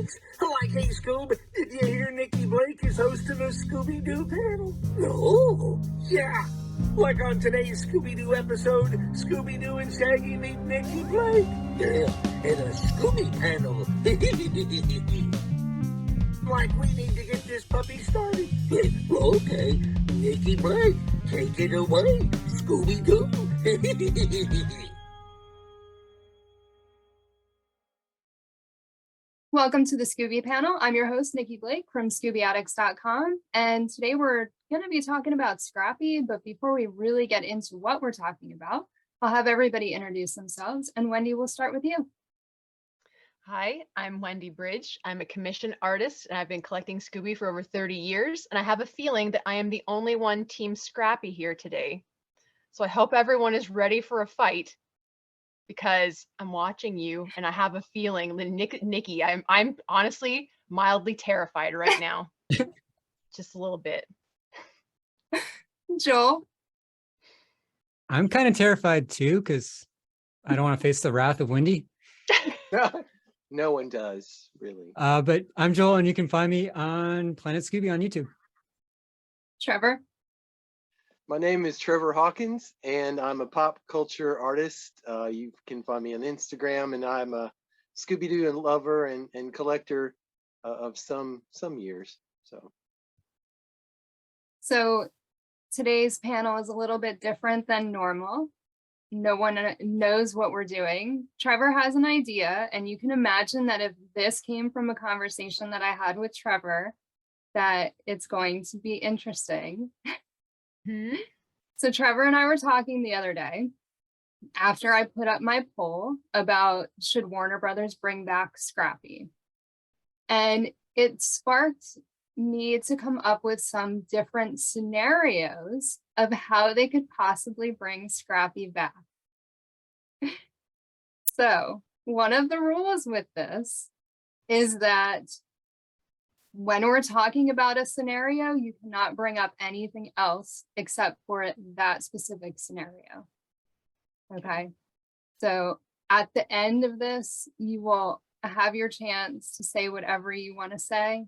thanks. Like, hey, Scoob, did you hear Nikki Blake is hosting a Scooby-Doo panel? No. Yeah. Like on today's Scooby-Doo episode, Scooby-Doo and Shaggy meet Nikki Blake. Yeah, and a Scooby Panel. Like, we need to get this puppy started. Okay, Nikki Blake, take it away, Scooby-Doo. Welcome to the Scooby Panel. I'm your host, Nikki Blake from ScoobyAddicts.com. And today we're going to be talking about Scrappy. But before we really get into what we're talking about, I'll have everybody introduce themselves. And Wendy, we'll start with you. Hi, I'm Wendy BRYDGE. I'm a commissioned artist and I've been collecting Scooby for over 30 years. And I have a feeling that I am the only one Team Scrappy here today. So I hope everyone is ready for a fight, because I'm watching you and I have a feeling that Nikki, I'm honestly mildly terrified right now. Just a little bit. Joel. I'm kind of terrified too, because I don't want to face the wrath of Wendy. No one does, really. But I'm Joel, and you can find me on Planet Scooby on YouTube. Trevor. My name is Trevor Hawkins, and I'm a pop culture artist. You can find me on Instagram, and I'm a Scooby-Doo and lover and collector of some years. So today's panel is a little bit different than normal. No one knows what we're doing. Trevor has an idea, and you can imagine that if this came from a conversation that I had with Trevor, that it's going to be interesting. So Trevor and I were talking the other day after I put up my poll about should Warner Brothers bring back Scrappy. And it sparked me to come up with some different scenarios of how they could possibly bring Scrappy back. So one of the rules with this is that when we're talking about a scenario, you cannot bring up anything else except for that specific scenario. Okay. So at the end of this, you will have your chance to say whatever you want to say.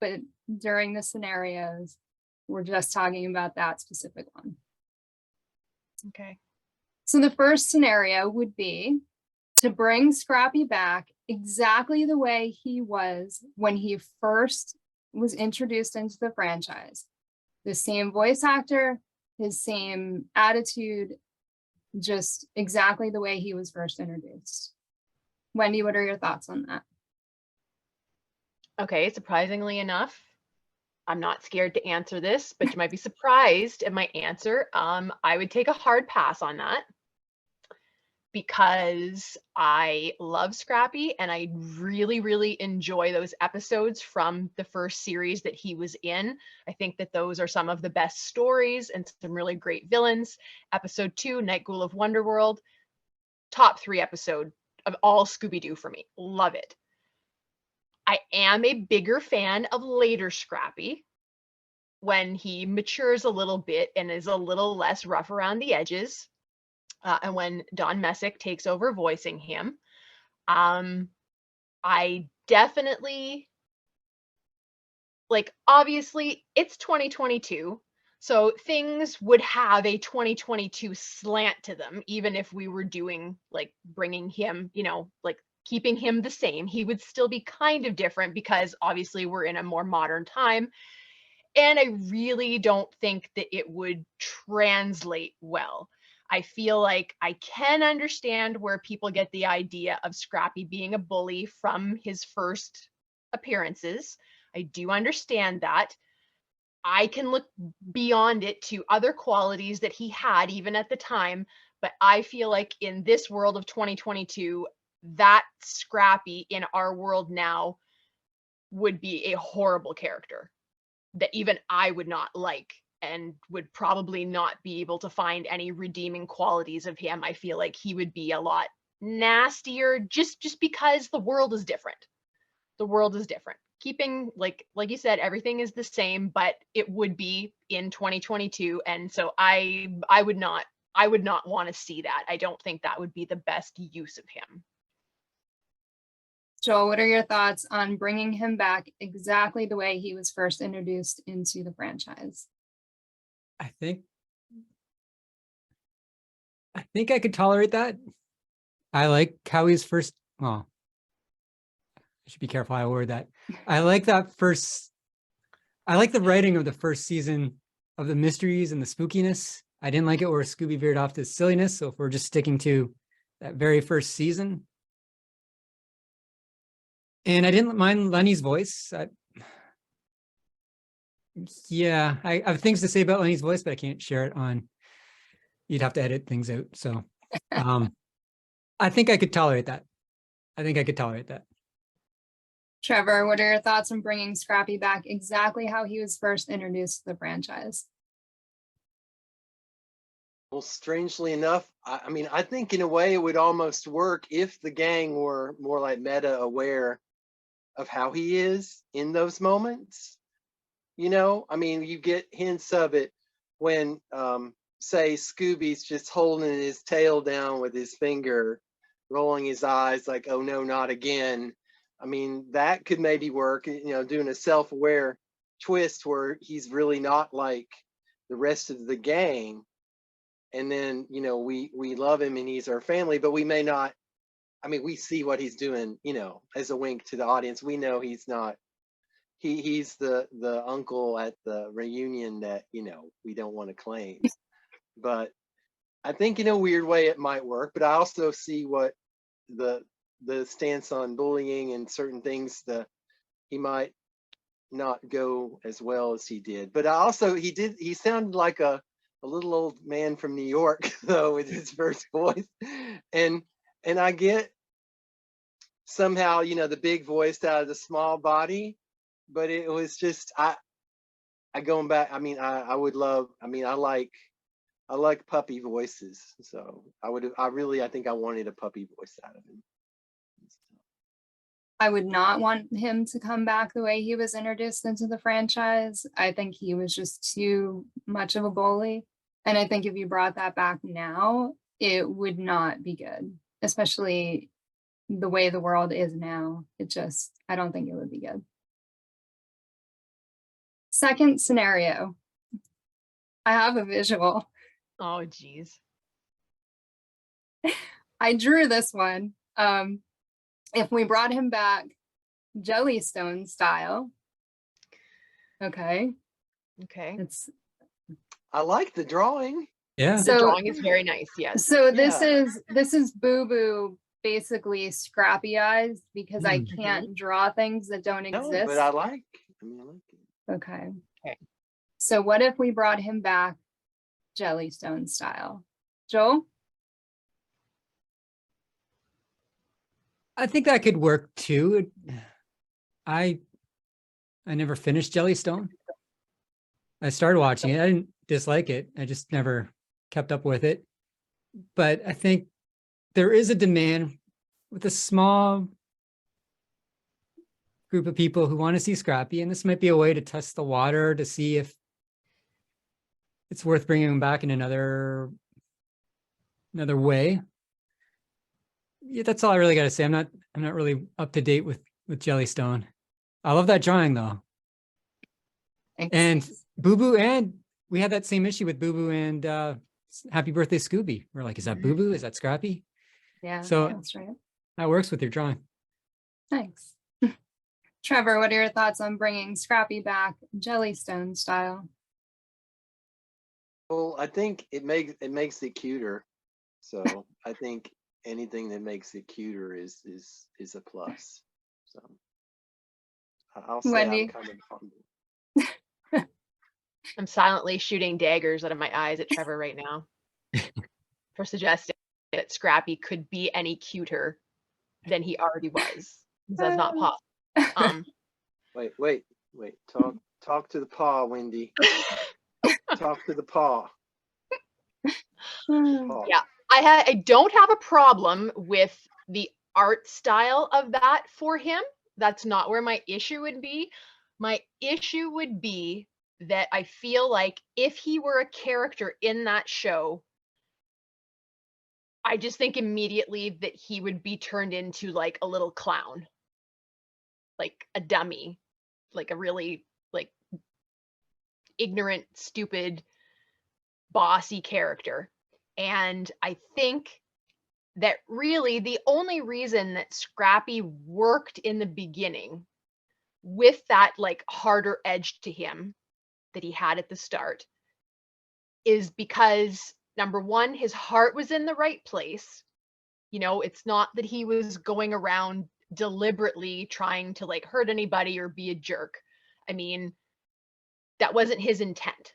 But during the scenarios, we're just talking about that specific one. Okay. So the first scenario would be to bring Scrappy back exactly the way he was when he first was introduced into the franchise. The same voice actor, his same attitude, just exactly the way he was first introduced. Wendy, what are your thoughts on that? Okay, surprisingly enough, I'm not scared to answer this, but you might be surprised at my answer. I would take a hard pass on that, because I love Scrappy and I really, really enjoy those episodes from the first series that he was in. I think that those are some of the best stories and some really great villains. Episode 2, Night Ghoul of Wonderworld, top 3 episode of all Scooby-Doo for me. Love it. I am a bigger fan of later Scrappy, when he matures a little bit and is a little less rough around the edges. And when Don Messick takes over voicing him. I definitely, like, obviously it's 2022, so things would have a 2022 slant to them. Even if we were doing, like, bringing him, you know, like keeping him the same, he would still be kind of different, because obviously we're in a more modern time. And I really don't think that it would translate well. I feel like I can understand where people get the idea of Scrappy being a bully from his first appearances. I do understand that. I can look beyond it to other qualities that he had even at the time, but I feel like in this world of 2022, that Scrappy in our world now would be a horrible character that even I would not like, and would probably not be able to find any redeeming qualities of him. I feel like he would be a lot nastier, just because the world is different. The world is different. Keeping, like you said, everything is the same, but it would be in 2022, and so I would not want to see that. I don't think that would be the best use of him. Joel, what are your thoughts on bringing him back exactly the way he was first introduced into the franchise? I think I could tolerate that. I like how he's first, well, I should be careful how I word that. I like that first, I like the writing of the first season of the mysteries and the spookiness. I didn't like it where Scooby veered off to silliness. So if we're just sticking to that very first season. And I didn't mind Lenny's voice. Yeah, I have things to say about Lenny's voice, but I can't share it on, you'd have to edit things out. So I think I could tolerate that. I think I could tolerate that. Trevor, what are your thoughts on bringing Scrappy back exactly how he was first introduced to the franchise? Well, strangely enough, I mean, I think in a way it would almost work if the gang were more like meta aware of how he is in those moments. You know, I mean, you get hints of it when, say, Scooby's just holding his tail down with his finger, rolling his eyes like, oh no, not again. I mean, that could maybe work, you know, doing a self-aware twist where he's really not like the rest of the gang. And then, you know, we love him and he's our family, but we may not, I mean, we see what he's doing, you know, as a wink to the audience. We know he's not, he's the uncle at the reunion that, you know, we don't want to claim. But I think in a weird way it might work, but I also see what the stance on bullying and certain things, he might not go as well as he did. But I also, he sounded like a little old man from New York though with his first voice. And I get somehow, you know, the big voice out of the small body, but it was just, I going back, I mean, I would love, I mean, I like puppy voices. So I think I wanted a puppy voice out of him. I would not want him to come back the way he was introduced into the franchise. I think he was just too much of a bully. And I think if you brought that back now, it would not be good, especially the way the world is now. I don't think it would be good. Second scenario. I have a visual. Oh, geez. I drew this one. If we brought him back Jellystone style. Okay. I like the drawing. Yeah. The drawing is very nice, yes. So this is Boo Boo basically Scrappy eyes because I can't draw things that don't exist. No, but I like it. Okay. So what if we brought him back Jellystone style? Joel? I think that could work too. I never finished Jellystone. I started watching it. I didn't dislike it. I just never kept up with it. But I think there is a demand with a small group of people who want to see Scrappy, and this might be a way to test the water to see if it's worth bringing him back in another way. Yeah, that's all I really got to say. I'm not really up to date with Jellystone. I love that drawing though. Thanks. And Boo Boo, and we had that same issue with Boo Boo and Happy Birthday Scooby. We're like, is that Boo Boo? Is that Scrappy? Yeah, so that's right. That works with your drawing. Thanks. Trevor, what are your thoughts on bringing Scrappy back Jellystone style? Well, I think it makes it cuter. So I think anything that makes it cuter is a plus. So I'll say Wendy. I'm kind of humble. I'm silently shooting daggers out of my eyes at Trevor right now for suggesting that Scrappy could be any cuter than he already was. That's not possible. Wait. Talk to the paw, Wendy. Talk to the paw. Yeah, I don't have a problem with the art style of that for him. That's not where my issue would be. My issue would be that I feel like if he were a character in that show, I just think immediately that he would be turned into like a little clown. like a dummy, like a really like ignorant, stupid, bossy character. And I think that really the only reason that Scrappy worked in the beginning with that like harder edge to him that he had at the start is because number one, his heart was in the right place. You know, it's not that he was going around deliberately trying to like hurt anybody or be a jerk. I mean, that wasn't his intent.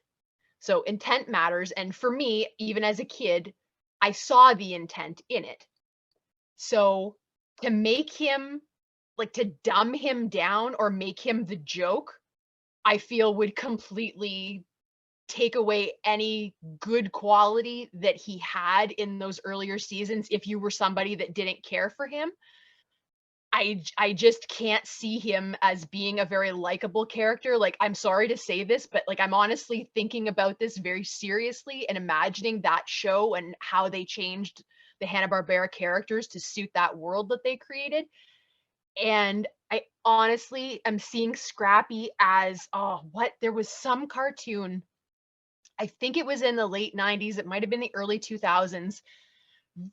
So intent matters. And for me, even as a kid, I saw the intent in it. So to make him like to dumb him down or make him the joke, I feel would completely take away any good quality that he had in those earlier seasons if you were somebody that didn't care for him. I just can't see him as being a very likable character. Like, I'm sorry to say this, but like I'm honestly thinking about this very seriously and imagining that show and how they changed the Hanna-Barbera characters to suit that world that they created. And I honestly am seeing Scrappy as, oh, what? There was some cartoon, I think it was in the late 90s, it might have been the early 2000s,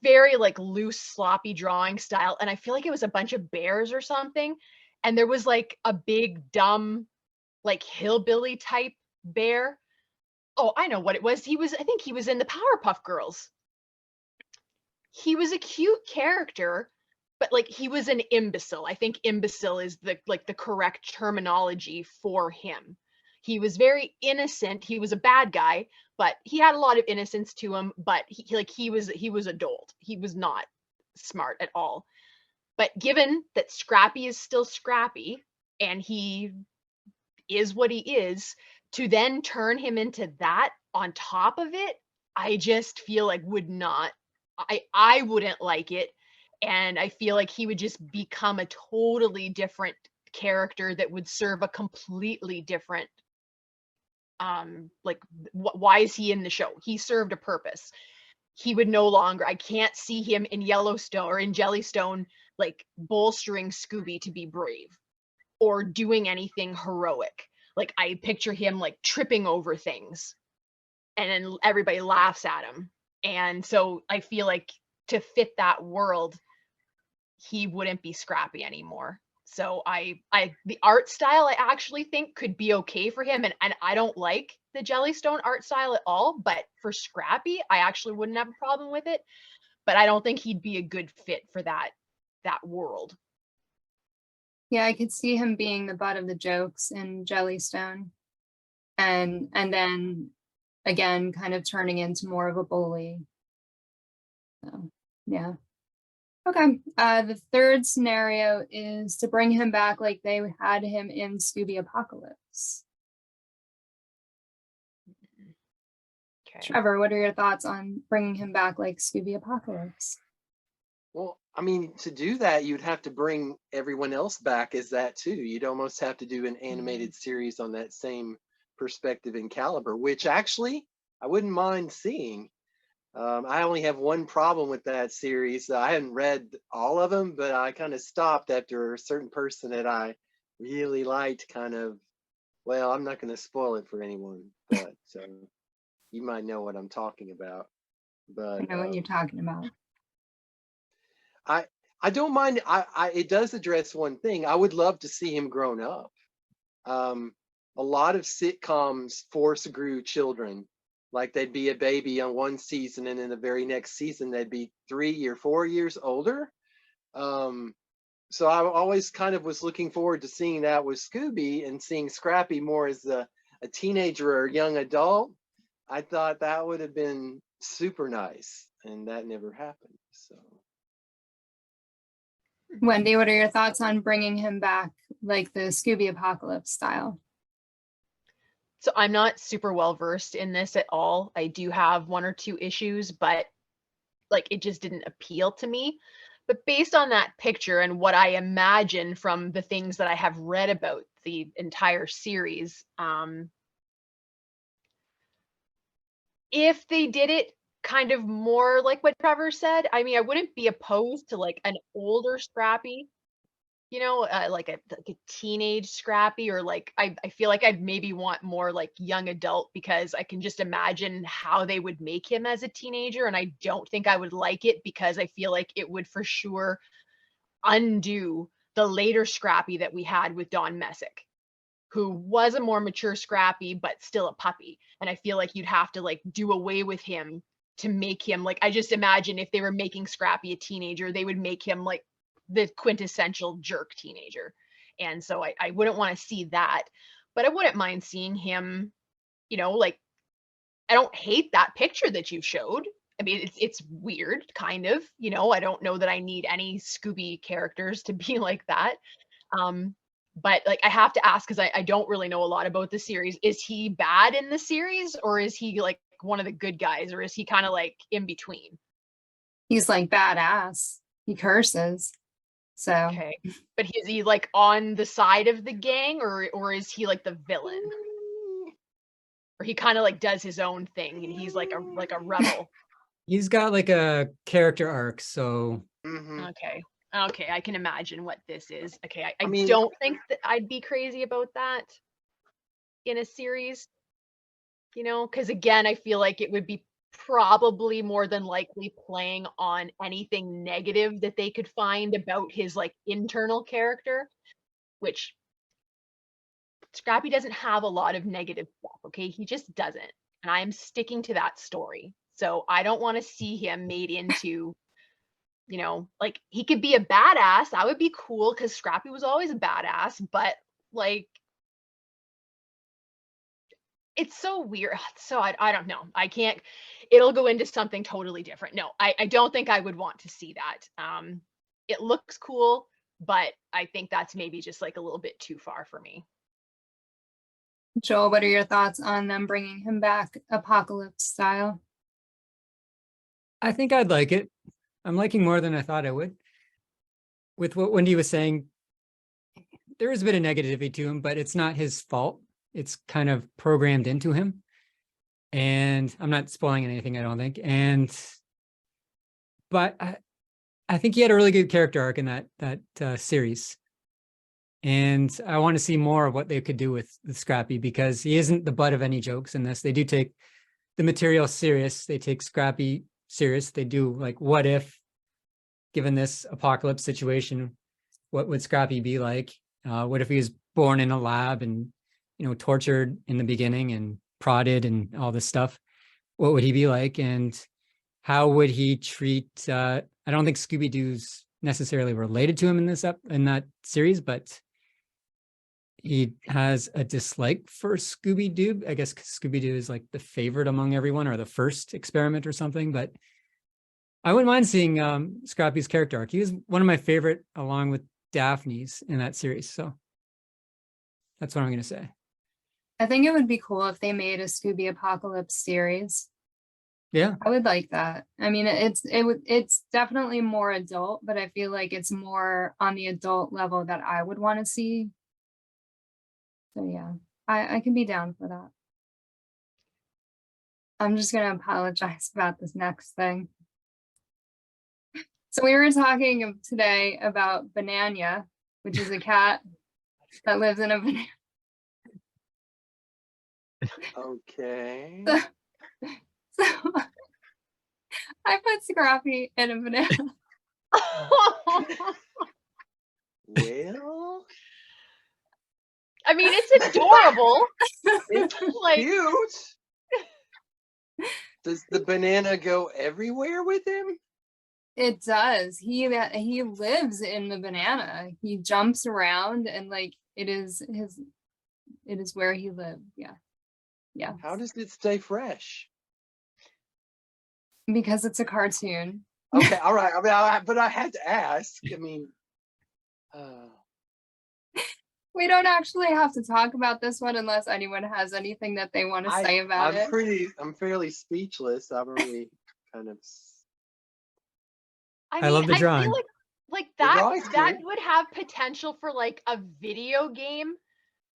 very like loose, sloppy drawing style. And I feel like it was a bunch of bears or something. And there was like a big, dumb, like hillbilly type bear. Oh, I know what it was. I think he was in the Powerpuff Girls. He was a cute character, but like he was an imbecile. I think imbecile is the correct terminology for him. He was very innocent. He was a bad guy, but he had a lot of innocence to him, but he was adult. He was not smart at all. But given that Scrappy is still Scrappy and he is what he is, to then turn him into that on top of it, I just feel like would not, I wouldn't like it. And I feel like he would just become a totally different character that would serve a completely different why is he in the show? He served a purpose. He would no longer, I can't see him in Yellowstone or in Jellystone like bolstering Scooby to be brave or doing anything heroic. Like I picture him like tripping over things and then everybody laughs at him. And so I feel like to fit that world, he wouldn't be Scrappy anymore. So the art style I actually think could be okay for him. And I don't like the Jellystone art style at all, but for Scrappy, I actually wouldn't have a problem with it. But I don't think he'd be a good fit for that world. Yeah, I could see him being the butt of the jokes in Jellystone. And then again, kind of turning into more of a bully. So yeah. Okay. The third scenario is to bring him back like they had him in Scooby Apocalypse. Okay. Trevor, what are your thoughts on bringing him back like Scooby Apocalypse? Well, I mean, to do that, you'd have to bring everyone else back as that too. You'd almost have to do an animated series on that same perspective and caliber, which actually I wouldn't mind seeing. I only have one problem with that series. I hadn't read all of them, but I kind of stopped after a certain person that I really liked well, I'm not going to spoil it for anyone, but you might know what I'm talking about. But I know what you're talking about. I don't mind. It does address one thing. I would love to see him grown up. A lot of sitcoms force grew children. Like they'd be a baby on one season and in the very next season they'd be 3 or 4 years older. So I always kind of was looking forward to seeing that with Scooby and seeing Scrappy more as a teenager or young adult. I thought that would have been super nice, and that never happened. So Wendy, what are your thoughts on bringing him back like the Scooby Apocalypse style? So I'm not super well versed in this at all. I do have 1 or 2 issues, but like it just didn't appeal to me. But based on that picture and what I imagine from the things that I have read about the entire series, if they did it kind of more like what Trevor said, I mean, I wouldn't be opposed to like an older Scrappy. you know, like a teenage Scrappy, or like I feel like I'd maybe want more like young adult, because I can just imagine how they would make him as a teenager, and I don't think I would like it, because I feel like it would for sure undo the later Scrappy that we had with Don Messick, who was a more mature Scrappy but still a puppy. And I feel like you'd have to like do away with him to make him like, I just imagine if they were making Scrappy a teenager, they would make him like the quintessential jerk teenager. And so I wouldn't want to see that, but I wouldn't mind seeing him, you know, like, I don't hate that picture that you showed. I mean, it's weird, kind of, you know, I don't know that I need any Scooby characters to be like that. But like, I have to ask, because I don't really know a lot about the series. Is he bad in the series, or is he like one of the good guys, or is he kind of like in between? He's like badass. He curses. So Okay, but is he like on the side of the gang, or is he like the villain? Or he kind of like does his own thing and he's like a rebel? He's got like a character arc, so Mhm. Okay, I can imagine what this is. Okay, I mean- don't think that I'd be crazy about that in a series, you know, because again, I feel like it would be probably more than likely playing on anything negative that they could find about his like internal character, which Scrappy doesn't have a lot of negative stuff, okay? He just doesn't. And I am sticking to that story. So I don't want to see him made into, you know, like he could be a badass. That would be cool, because Scrappy was always a badass, but like, it's so weird. So I don't know. I can't, it'll go into something totally different. No, I don't think I would want to see that. It looks cool, but I think that's maybe just like a little bit too far for me. Joel, what are your thoughts on them bringing him back apocalypse style? I think I'd like it. I'm liking more than I thought I would. With what Wendy was saying, there is a bit of negativity to him, but it's not his fault. It's kind of programmed into him. And I'm not spoiling anything, I don't think. But I think he had a really good character arc in that series. And I want to see more of what they could do with Scrappy, because he isn't the butt of any jokes in this. They do take the material serious. They take Scrappy serious. They do like, what if, given this apocalypse situation, what would Scrappy be like? What if he was born in a lab and, you know, tortured in the beginning and prodded and all this stuff? What would he be like? And how would he treat, I don't think Scooby-Doo's necessarily related to him in that series, but he has a dislike for Scooby-Doo. I guess Scooby-Doo is like the favorite among everyone, or the first experiment or something, but I wouldn't mind seeing Scrappy's character arc. He was one of my favorite, along with Daphne's, in that series. So that's what I'm going to say. I think it would be cool if they made a Scooby Apocalypse series. Yeah. I would like that. I mean, it's definitely more adult, but I feel like it's more on the adult level that I would want to see. So yeah, I can be down for that. I'm just gonna apologize about this next thing. So we were talking today about Banana, which is a cat that lives in a banana. Okay. So I put Scrappy in a banana. Well, I mean, it's adorable. it's Like, cute. Does the banana go everywhere with him? It does. He lives in the banana. He jumps around, and like it is where he lived. Yeah. Yeah. How does it stay fresh? Because it's a cartoon. Okay, all right. I mean, but I had to ask. I mean, We don't actually have to talk about this one unless anyone has anything that they want to say about it. I'm fairly speechless. I've already kind of. I I mean, love the I drawing. feel like The that drawing's good. would have potential for like a video game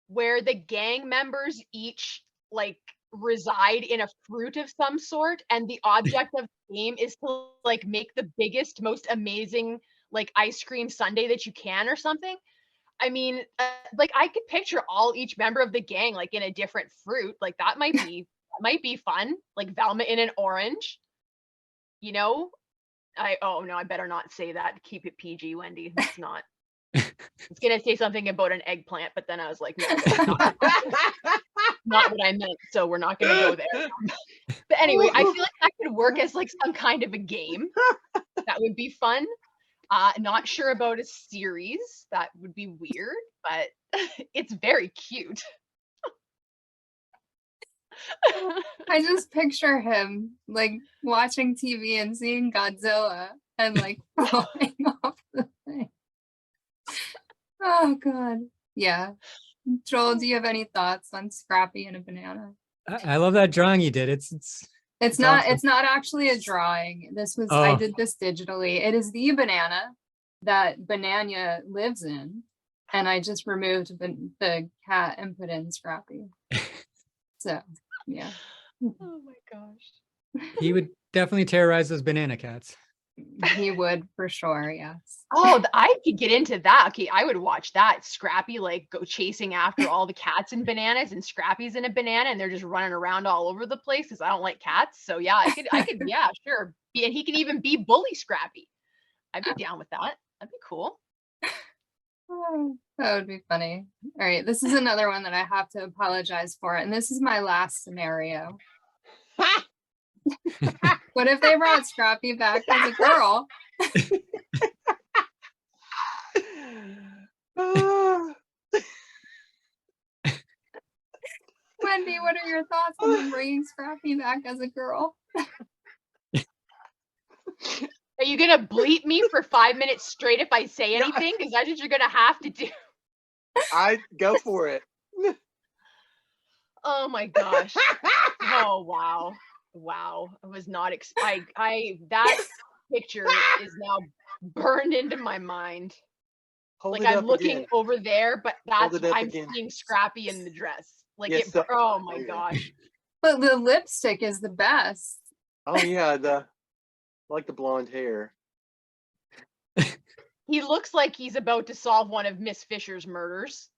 where the gang members each like reside in a fruit of some sort, and the object of the game is to like make the biggest, most amazing like ice cream sundae that you can or something. I mean, like I could picture each member of the gang like in a different fruit. Like that might be fun. Like Velma in an orange. You know? Oh no, I better not say that. Keep it PG, Wendy. It's not. It's gonna say something about an eggplant, but then I was like, no, that's not what I meant. So we're not gonna go there. But anyway, I feel like that could work as like some kind of a game. That would be fun. Not sure about a series. That would be weird, but it's very cute. I just picture him like watching TV and seeing Godzilla and like falling off the thing. Oh God. Yeah. Joel, do you have any thoughts on Scrappy and a banana? I love that drawing you did. It's not awesome. it's not actually a drawing. I Oh. did this digitally. It is the banana that Banana lives in. And I just removed the cat and put in Scrappy. So yeah. Oh my gosh. He would definitely terrorize those banana cats. He would for sure, yes. Oh, I could get into that. Okay, I would watch that. Scrappy like go chasing after all the cats and bananas, and Scrappy's in a banana, and they're just running around all over the place because I don't like cats. So yeah, I could, yeah, sure. And he can even be bully Scrappy. I'd be down with that. That'd be cool. Oh, that would be funny. All right, this is another one that I have to apologize for, and this is my last scenario. What if they brought Scrappy back as a girl? Wendy, what are your thoughts on them bringing Scrappy back as a girl? Are you gonna bleep me for 5 minutes straight if I say anything? Because that's what you're gonna have to do. I go for it. Oh my gosh. Oh wow. Wow. I was not that picture is now burned into my mind. Hold Like it I'm up looking again. over there, but Hold that's it up I'm again. seeing Scrappy in the dress. Like Yes, oh my gosh. But the lipstick is the best. Oh yeah, like the blonde hair. He looks like he's about to solve one of Miss Fisher's murders.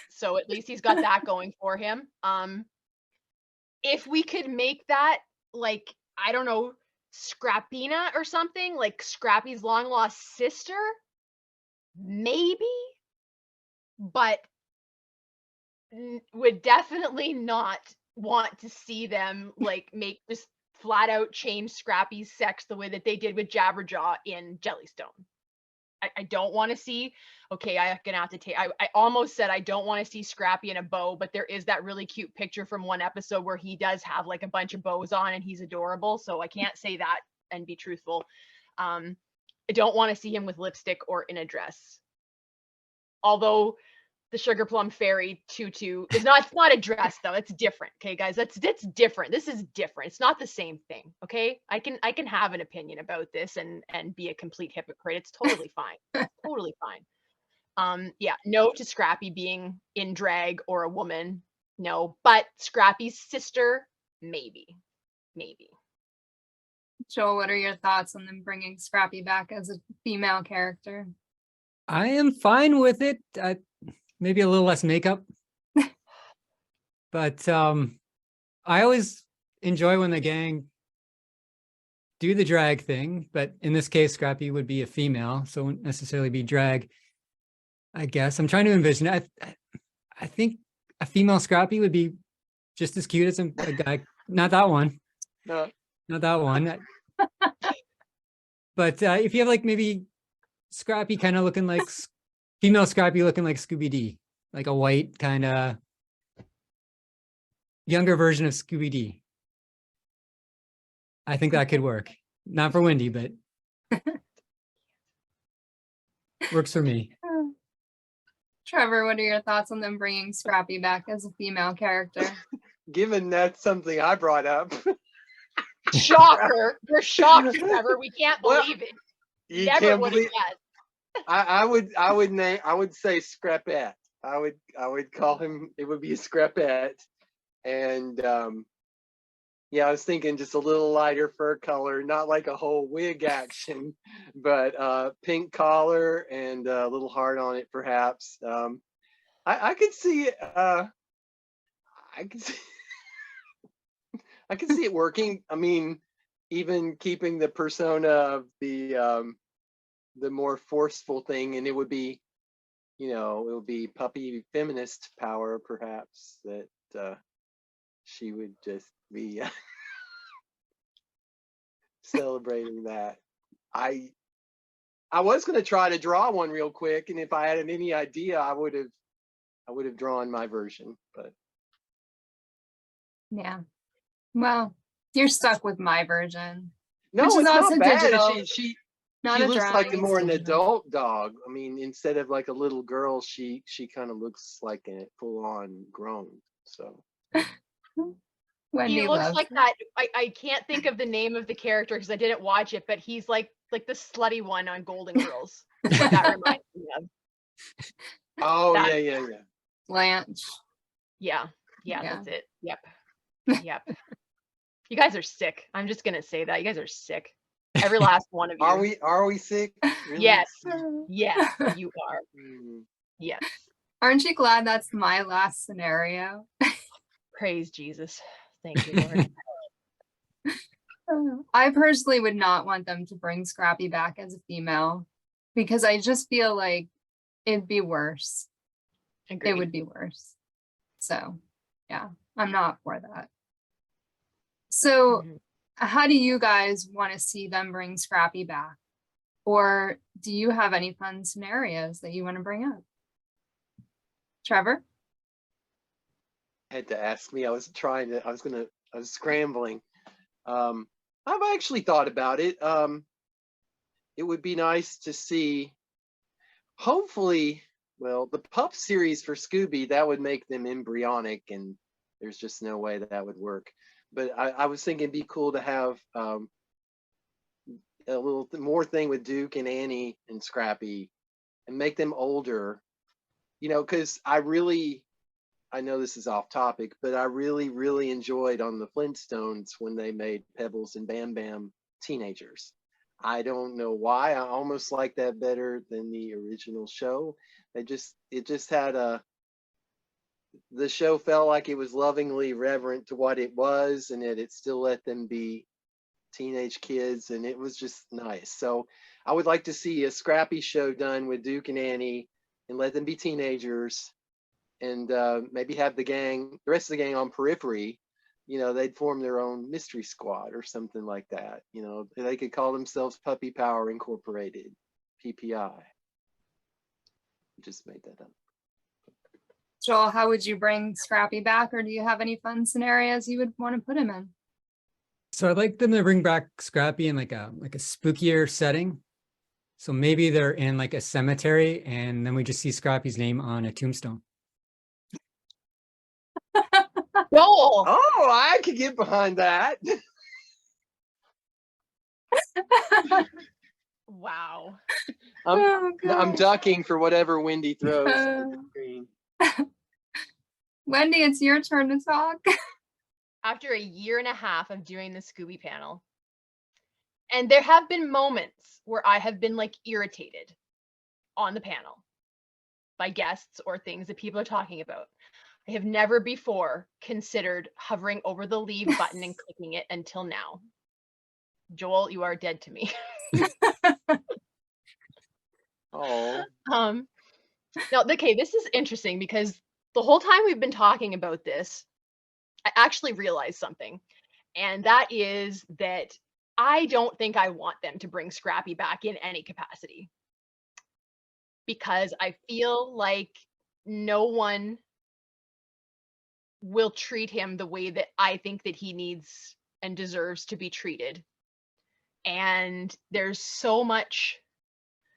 So at least he's got that going for him. If we could make that like, I don't know, Scrappina or something, like Scrappy's long lost sister, maybe, but would definitely not want to see them like make just flat out change Scrappy's sex the way that they did with Jabberjaw in Jellystone. I don't want to see, okay, I'm gonna have to take, I almost said I don't want to see Scrappy in a bow, but there is that really cute picture from one episode where he does have like a bunch of bows on and he's adorable, so I can't say that and be truthful. I don't want to see him with lipstick or in a dress. Although the Sugar Plum Fairy tutu is not, it's not a dress though, it's different, okay guys, that's different. This is different. It's not the same thing, okay? I can have an opinion about this and be a complete hypocrite. It's totally fine. Totally fine. Yeah, no to Scrappy being in drag or a woman, no, but Scrappy's sister, maybe. Joel, what are your thoughts on them bringing Scrappy back as a female character? I am fine with it. Maybe a little less makeup. But I always enjoy when the gang do the drag thing, but in this case, Scrappy would be a female, so it wouldn't necessarily be drag, I guess. I'm trying to envision it. I think a female Scrappy would be just as cute as a guy. Not that one. No. Not that one. But if you have like maybe Scrappy kind of looking like female Scrappy looking like Scooby-Doo, like a white kind of younger version of Scooby-Doo. I think that could work. Not for Wendy, but works for me. Trevor, what are your thoughts on them bringing Scrappy back as a female character? Given that's something I brought up. Shocker. We're shocked, Trevor. We can't believe it. You Never can't would have believe. guessed. I would say Scrappette. I would call him. It would be a Scrappette, and Yeah, I was thinking just a little lighter fur color, not like a whole wig action, but pink collar and a little heart on it, perhaps. I could see it. I could see, I could see it working. I mean, even keeping the persona of the more forceful thing, and it would be, it would be puppy feminist power, perhaps, that she would just be celebrating that. I was going to try to draw one real quick, and if I had any idea, I would have drawn my version, but Yeah. Well, you're stuck with my version. no, Which is it's also not bad. digital. She Not a looks like drawing, more it's an digital. adult dog. I mean, instead of like a little girl, she kind of looks like a full on grown. So Wendy He looks loves like it. that. I can't think of the name of the character because I didn't watch it, but he's like the slutty one on Golden Girls. Is what that reminds me of. oh That- yeah. Blanche. Yeah, Yeah. that's it. Yep. Yep. You guys are sick. I'm just gonna say that. You guys are sick. Every last one of you. Are we sick? Really? Yes. Yes, you are. Mm. Yes. Aren't you glad that's my last scenario? Praise Jesus. Thank you, Lord. I personally would not want them to bring Scrappy back as a female because I just feel like it'd be worse. Agreed. It would be worse. So, yeah, I'm not for that. So, Mhm. how do you guys want to see them bring Scrappy back? Or do you have any fun scenarios that you want to bring up? Trevor? Had to ask me. I was scrambling. I've actually thought about it. It would be nice to see, hopefully, well, the pup series for Scooby, that would make them embryonic, and there's just no way that would work. But I was thinking it'd be cool to have a little more thing with Duke and Annie and Scrappy and make them older, because I know this is off topic, but I really, really enjoyed on the Flintstones when they made Pebbles and Bam Bam teenagers. I don't know why. I almost like that better than the original show. It just had the show felt like it was lovingly reverent to what it was, and that it still let them be teenage kids, and it was just nice. So I would like to see a Scrappy show done with Duke and Annie and let them be teenagers, and maybe have the rest of the gang on periphery. They'd form their own mystery squad or something like that. They could call themselves Puppy Power Incorporated, PPI. Just made that up. Joel, how would you bring Scrappy back? Or do you have any fun scenarios you would want to put him in? So I'd like them to bring back Scrappy in like a spookier setting. So maybe they're in like a cemetery, and then we just see Scrappy's name on a tombstone. Joel. Oh, I could get behind that. Wow. I'm gosh. ducking for whatever Wendy throws at the screen. Wendy, it's your turn to talk. After a year and a half of doing the Scooby panel, and there have been moments where I have been like irritated on the panel by guests or things that people are talking about. I have never before considered hovering over the leave button and clicking it until now. Joel, you are dead to me. Oh. Now, okay, this is interesting because the whole time we've been talking about this, I actually realized something, and that is that I don't think I want them to bring Scrappy back in any capacity, because I feel like no one will treat him the way that I think that he needs and deserves to be treated. And there's so much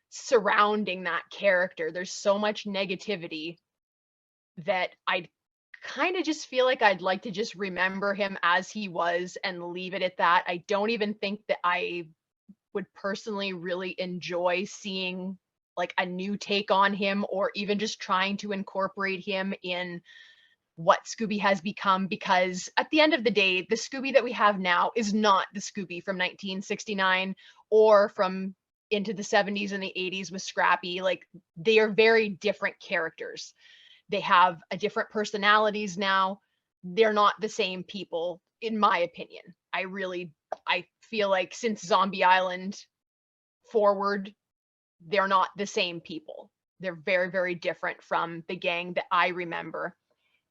surrounding that character. There's so much negativity that I kind of just feel like I'd like to just remember him as he was and leave it at that. I don't even think that I would personally really enjoy seeing like a new take on him, or even just trying to incorporate him in what Scooby has become, because at the end of the day, the Scooby that we have now is not the Scooby from 1969 or from into the 70s and the 80s with Scrappy. Like, they are very different characters. They have a different personalities now. They're not the same people, in my opinion. I feel like since Zombie Island forward, they're not the same people. They're very, very different from the gang that I remember.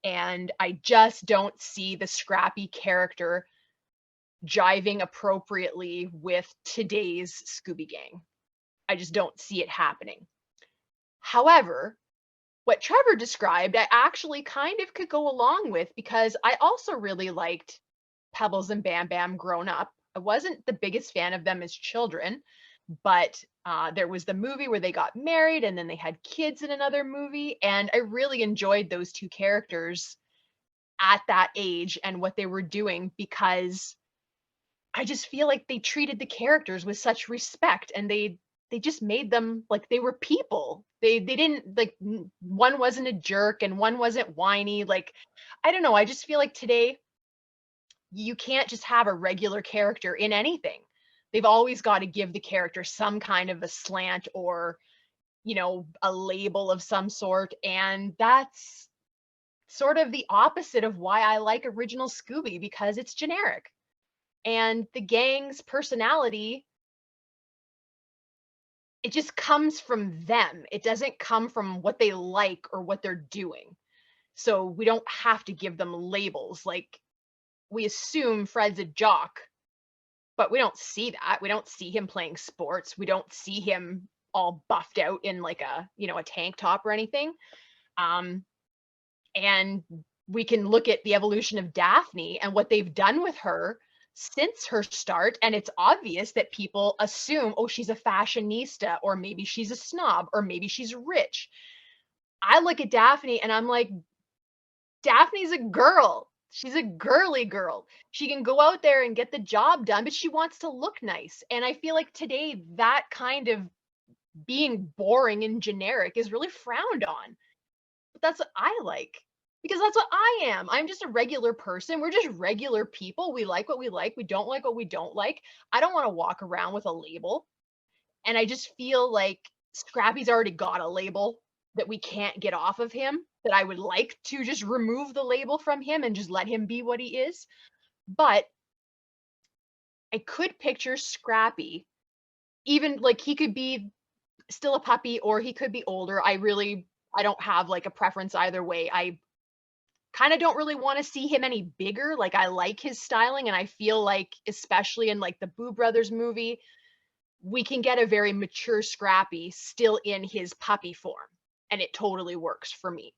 And I just don't see the Scrappy character jiving appropriately with today's Scooby Gang. I just don't see it happening. However, what Trevor described, I actually kind of could go along with, because I also really liked Pebbles and Bam Bam grown up. I wasn't the biggest fan of them as children, but there was the movie where they got married and then they had kids in another movie. And I really enjoyed those two characters at that age and what they were doing, because I just feel like they treated the characters with such respect, and they just made them like they were people. They didn't, like, one wasn't a jerk and one wasn't whiny. Like, I don't know, I just feel like today you can't just have a regular character in anything. They've always got to give the character some kind of a slant or, you know, a label of some sort. And that's sort of the opposite of why I like original Scooby, because it's generic. And the gang's personality, it just comes from them. It doesn't come from what they like or what they're doing. So we don't have to give them labels. Like, we assume Fred's a jock, but we don't see that. We don't see him playing sports. We don't see him all buffed out in like a, you know, a tank top or anything. And we can look at the evolution of Daphne and what they've done with her since her start. And it's obvious that people assume, oh, she's a fashionista, or maybe she's a snob, or maybe she's rich. I look at Daphne and I'm like, Daphne's a girl. She's a girly girl. She can go out there and get the job done, but she wants to look nice. And I feel like today that kind of being boring and generic is really frowned on. But that's what I like, because that's what I am. I'm just a regular person. We're just regular people. We like what we like. We don't like what we don't like. I don't want to walk around with a label. And I just feel like Scrappy's already got a label that we can't get off of him, that I would like to just remove the label from him and just let him be what he is. But I could picture Scrappy, even like he could be still a puppy or he could be older. I don't have like a preference either way. I kind of don't really want to see him any bigger. Like, I like his styling, and I feel like, especially in like the Boo Brothers movie, we can get a very mature Scrappy still in his puppy form, and it totally works for me.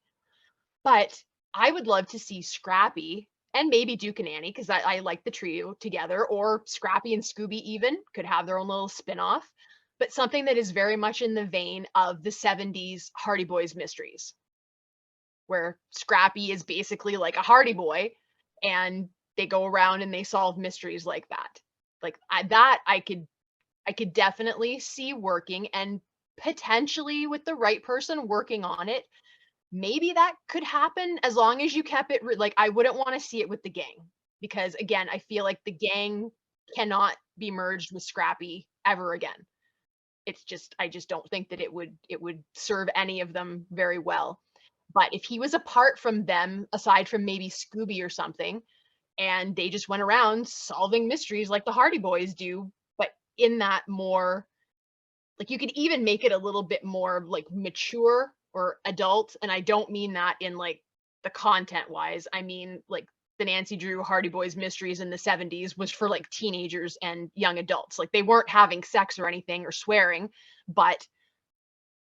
But I would love to see Scrappy and maybe Duke and Annie, because I like the trio together, or Scrappy and Scooby even could have their own little spin-off, but something that is very much in the vein of the 70s Hardy Boys mysteries, where Scrappy is basically like a Hardy Boy and they go around and they solve mysteries like that. Like, I could definitely see working, and potentially with the right person working on it, maybe that could happen, as long as you kept it like, I wouldn't want to see it with the gang, because again, I feel like the gang cannot be merged with Scrappy ever again. It's just, I just don't think that it would serve any of them very well. But if he was apart from them, aside from maybe Scooby or something, and they just went around solving mysteries like the Hardy Boys do, but in that more, like, you could even make it a little bit more like mature or adult. And I don't mean that in like the content wise. I mean, like, the Nancy Drew Hardy Boys mysteries in the 70s was for like teenagers and young adults. Like, they weren't having sex or anything or swearing, but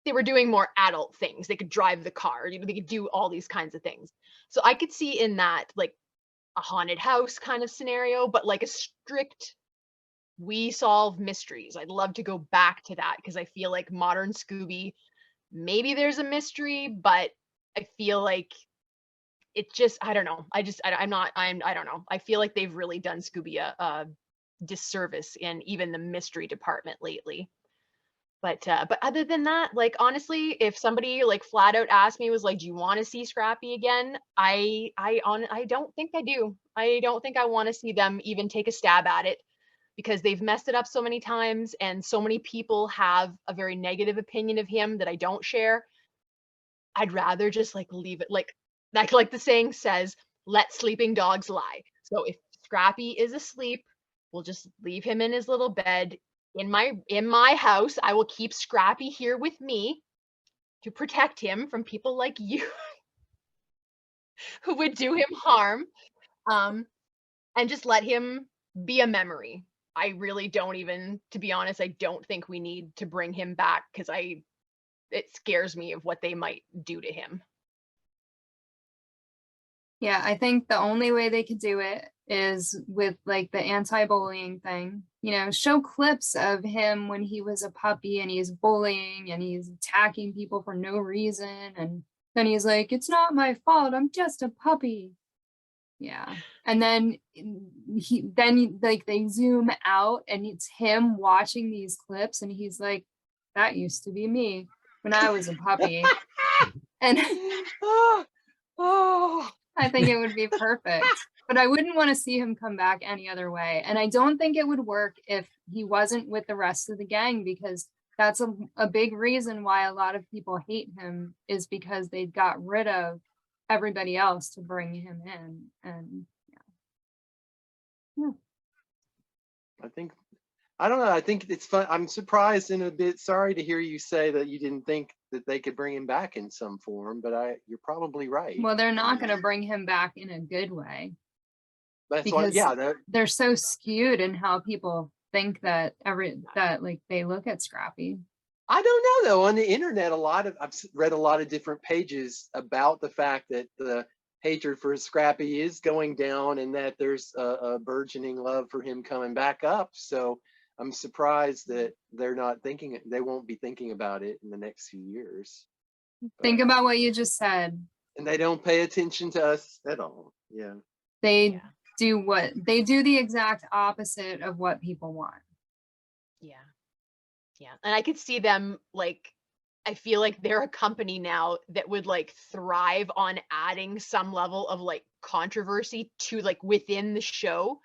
they were doing more adult things. They could drive the car, you know, they could do all these kinds of things. So I could see in that like a haunted house kind of scenario, but like a strict, we solve mysteries. I'd love to go back to that, because I feel like modern Scooby, maybe there's a mystery, but I feel like it just, I don't know. I don't know. I feel like they've really done Scooby a disservice in even the mystery department lately. But other than that, like, honestly, if somebody like flat out asked me, was like, do you want to see Scrappy again? I don't think I do. I don't think I want to see them even take a stab at it, because they've messed it up so many times and so many people have a very negative opinion of him that I don't share. I'd rather just like leave it like the saying says, let sleeping dogs lie. So if Scrappy is asleep, we'll just leave him in his little bed in my house. I will keep Scrappy here with me to protect him from people like you who would do him harm. And just let him be a memory. I really don't even, to be honest, I don't think we need to bring him back, because it scares me of what they might do to him. Yeah, I think the only way they could do it is with like the anti-bullying thing. You know, show clips of him when he was a puppy and he's bullying and he's attacking people for no reason. And then he's like, it's not my fault, I'm just a puppy. Yeah. And then like they zoom out and it's him watching these clips and he's like, that used to be me when I was a puppy. And Oh, I think it would be perfect, but I wouldn't want to see him come back any other way. And I don't think it would work if he wasn't with the rest of the gang, because that's a big reason why a lot of people hate him, is because they got rid of everybody else to bring him in. And yeah. I don't know. I think it's fun. I'm surprised and a bit sorry to hear you say that you didn't think that they could bring him back in some form, but you're probably right. Well, they're not going to bring him back in a good way. That's what, Because yeah. they're so skewed in how people think that like they look at Scrappy. I don't know though. On the internet, I've read a lot of different pages about the fact that the hatred for Scrappy is going down and that there's a burgeoning love for him coming back up. So I'm surprised that they're not thinking, they won't be thinking about it in the next few years. Think about what you just said. And they don't pay attention to us at all. Yeah. They do the exact opposite of what people want. Yeah. Yeah. And I could see them, like, I feel like they're a company now that would like thrive on adding some level of like controversy to like within the show,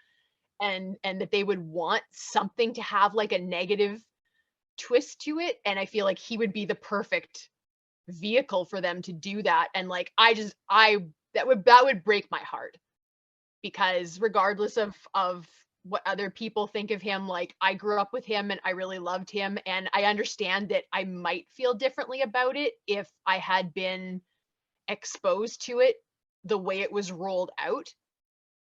and that they would want something to have like a negative twist to it. And I feel like he would be the perfect vehicle for them to do that. And like that would break my heart, because regardless of what other people think of him, like, I grew up with him and I really loved him, and I understand that I might feel differently about it if I had been exposed to it the way it was rolled out.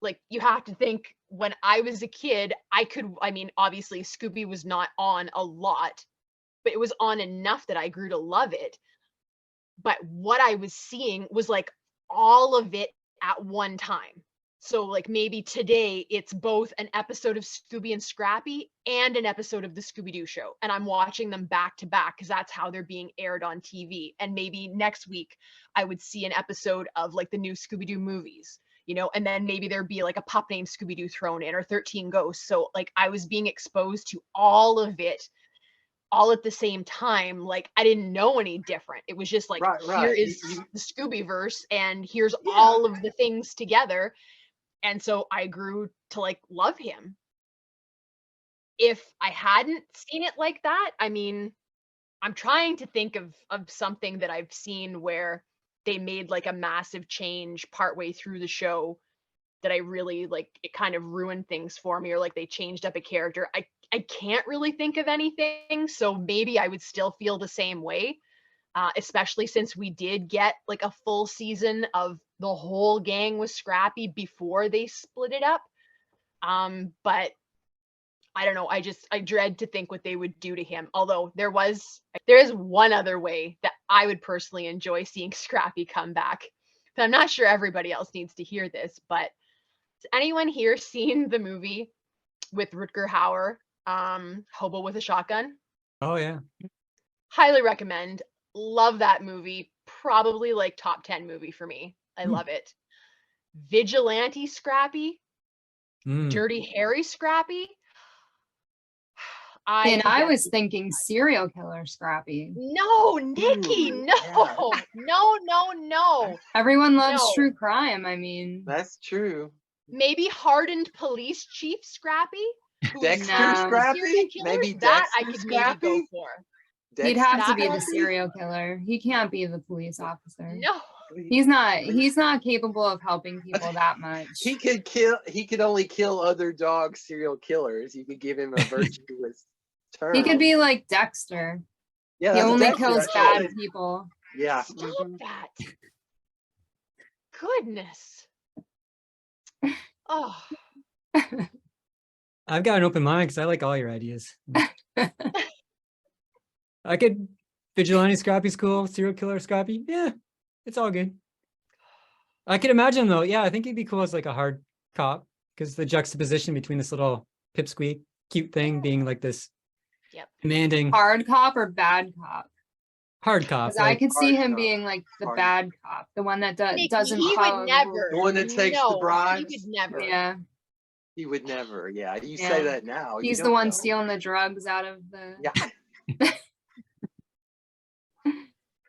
Like, you have to think, when I was a kid, I mean, obviously Scooby was not on a lot, but it was on enough that I grew to love it. But what I was seeing was like all of it at one time. So like maybe today it's both an episode of Scooby and Scrappy and an episode of the Scooby-Doo show. And I'm watching them back to back because that's how they're being aired on TV. And maybe next week I would see an episode of like the new Scooby-Doo movies, you know, and then maybe there'd be like a pup named Scooby-Doo thrown in, or 13 Ghosts. So like I was being exposed to all of it all at the same time. Like, I didn't know any different. It was just like, here is the Scoobyverse and here's all of the things together. And so I grew to like love him. If I hadn't seen it like that, I mean, I'm trying to think of something that I've seen where they made like a massive change partway through the show that I really like, it kind of ruined things for me, or like they changed up a character. I can't really think of anything, so maybe I would still feel the same way, especially since we did get like a full season of the whole gang with Scrappy before they split it up. But I don't know, I dread to think what they would do to him. Although there is one other way that I would personally enjoy seeing Scrappy come back. But I'm not sure everybody else needs to hear this, but has anyone here seen the movie with Rutger Hauer, Hobo with a Shotgun? Oh yeah. Highly recommend. Love that movie. Probably like top 10 movie for me. I love it. Vigilante Scrappy, Dirty Harry Scrappy. And could I get was behind thinking that. serial killer Scrappy. No, Nikki, Ooh, no, yeah. no. Everyone loves No. true crime. I mean, That's true. Maybe hardened police chief Scrappy, who is Dexter No. serial Scrappy? killers, Maybe that I Dexter could maybe go Scrappy? for. he'd Dexter have to That be the Scrappy? serial killer. He can't be the police officer. No, He's not capable of helping people that much. He could only kill other dog serial killers. You could give him a virtuous term. He could be like Dexter. Yeah, He that's only Dexter, kills that's bad right. people. Yeah. stop that. Goodness. Oh, I've got an open mind because I like all your ideas. I could vigilante Scrappy's cool, serial killer Scrappy. Yeah, it's all good. I could imagine though. Yeah, I think he'd be cool as like a hard cop because the juxtaposition between this little pipsqueak cute thing being like this Yep. demanding Hard cop or bad cop? hard cop. Because I Like, could see hard him cop. being like the Hard. bad cop, the one that Nikki, doesn't he follow would the never. The one that takes the No, bribes? He would never. rules. Yeah, He would never. Yeah. You Yeah. say that now. you he's the don't one know. stealing the drugs out of the. Yeah.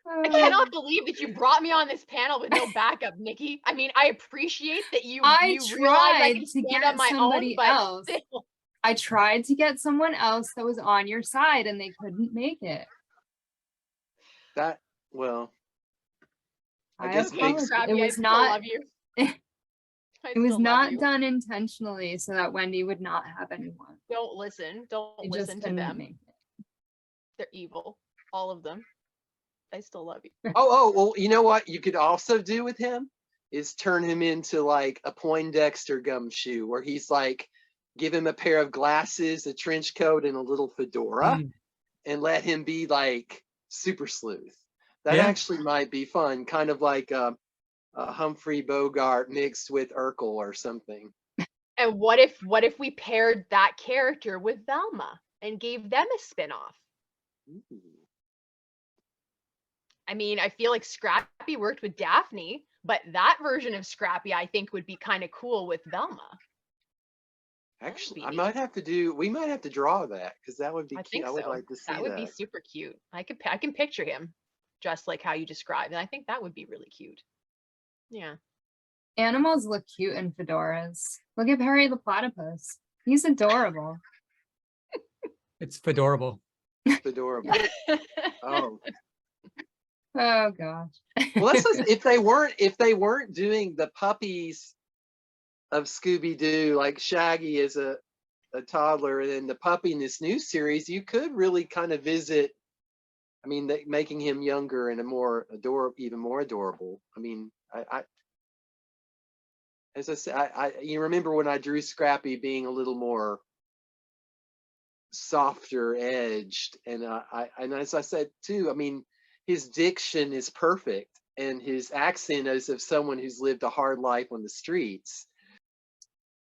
I cannot believe that you brought me on this panel with no backup, Nikki. I mean, I appreciate that you I you realize I tried can to stand get on my own, somebody but else. still. I tried to get someone else that was on your side, and they couldn't make it. That, well, I I guess Okay, apologize. Scrappy, It I was still not. love you. It was not done intentionally, so that Wendy would not have anyone. Don't listen. Don't They listen just to couldn't them. make it. They're evil. All of them. I still love you. well, you know what you could also do with him is turn him into like a Poindexter gumshoe where he's like, give him a pair of glasses, a trench coat, and a little fedora, and let him be like super sleuth. That Yeah. actually might be fun, kind of like a Humphrey Bogart mixed with Urkel or something. And what if we paired that character with Velma and gave them a spin-off? Ooh. I mean, I feel like Scrappy worked with Daphne, but that version of Scrappy I think would be kind of cool with Velma. Actually, be we might have to draw that because that would be I cute. think I would so. like to see That would be super cute. I can picture him just like how you described, and I think that would be really cute. Yeah. Animals look cute in fedoras. Look at Perry the platypus. He's adorable. it's fedorable. Adorable. Oh, Oh gosh. well, if they weren't doing the puppies of Scooby-Doo, like Shaggy is a toddler, and then the puppy in this new series, you could really kind of visit. I mean, making him younger and even more adorable. I mean, as I said, you remember when I drew Scrappy being a little more softer edged, and and as I said too, I mean, his diction is perfect, and his accent is of someone who's lived a hard life on the streets.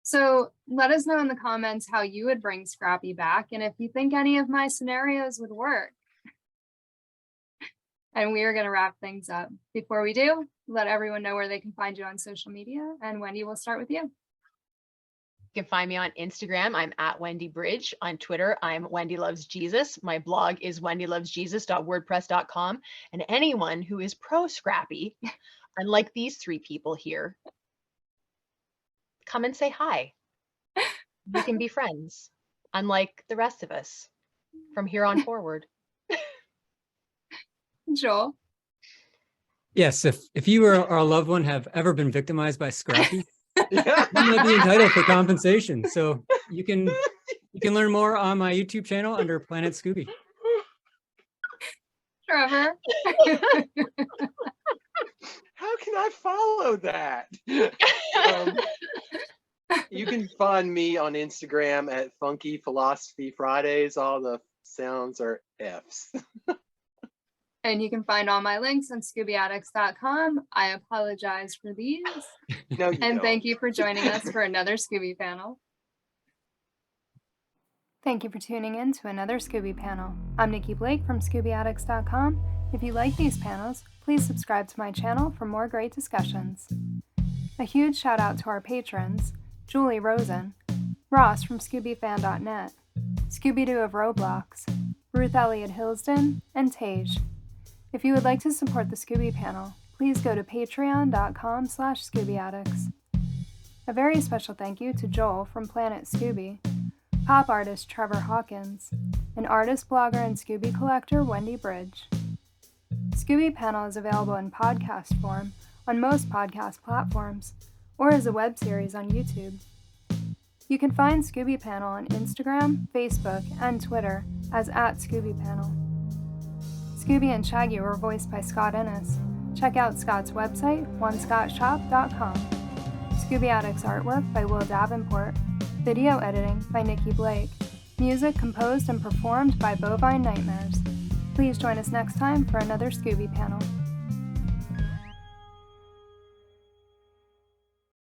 So let us know in the comments how you would bring Scrappy back and if you think any of my scenarios would work. And we are going to wrap things up. Before we do, let everyone know where they can find you on social media. And Wendy, we'll start with you. You can find me on Instagram. I'm at WendyBRYDGE. On Twitter, I'm Wendy Loves Jesus. My blog is wendylovesjesus.wordpress.com. And anyone who is pro Scrappy, unlike these three people here, come and say hi. We can be friends, unlike the rest of us from here on forward. Joel. Yes, if you or a loved one have ever been victimized by Scrappy, Yeah. you might be entitled for compensation. So you can learn more on my YouTube channel under Planet Scooby. Trevor. How can I follow that? You can find me on Instagram at Funky Philosophy Fridays. All the sounds are F's. And you can find all my links on ScoobyAddicts.com. I apologize for these. No, you And don't. thank you for joining us for another Scooby panel. Thank you for tuning in to another Scooby panel. I'm Nikki Blake from ScoobyAddicts.com. If you like these panels, please subscribe to my channel for more great discussions. A huge shout out to our patrons, Julie Rosen, Ross from ScoobyFan.net, Scooby-Doo of Roblox, Ruth Elliott Hillsden, and Tage. If you would like to support the Scooby Panel, please go to patreon.com/ScoobyAddicts. A very special thank you to Joel from Planet Scooby, pop artist Trevor Hawkins, and artist, blogger, and Scooby collector Wendy BRYDGE. Scooby Panel is available in podcast form on most podcast platforms, or as a web series on YouTube. You can find Scooby Panel on Instagram, Facebook, and Twitter as @ScoobyPanel. Scooby and Shaggy were voiced by Scott Innes. Check out Scott's website, onescottshop.com. Scooby Addicts artwork by Will Davenport. Video editing by Nikki Blake. Music composed and performed by Bovine Nightmares. Please join us next time for another Scooby Panel.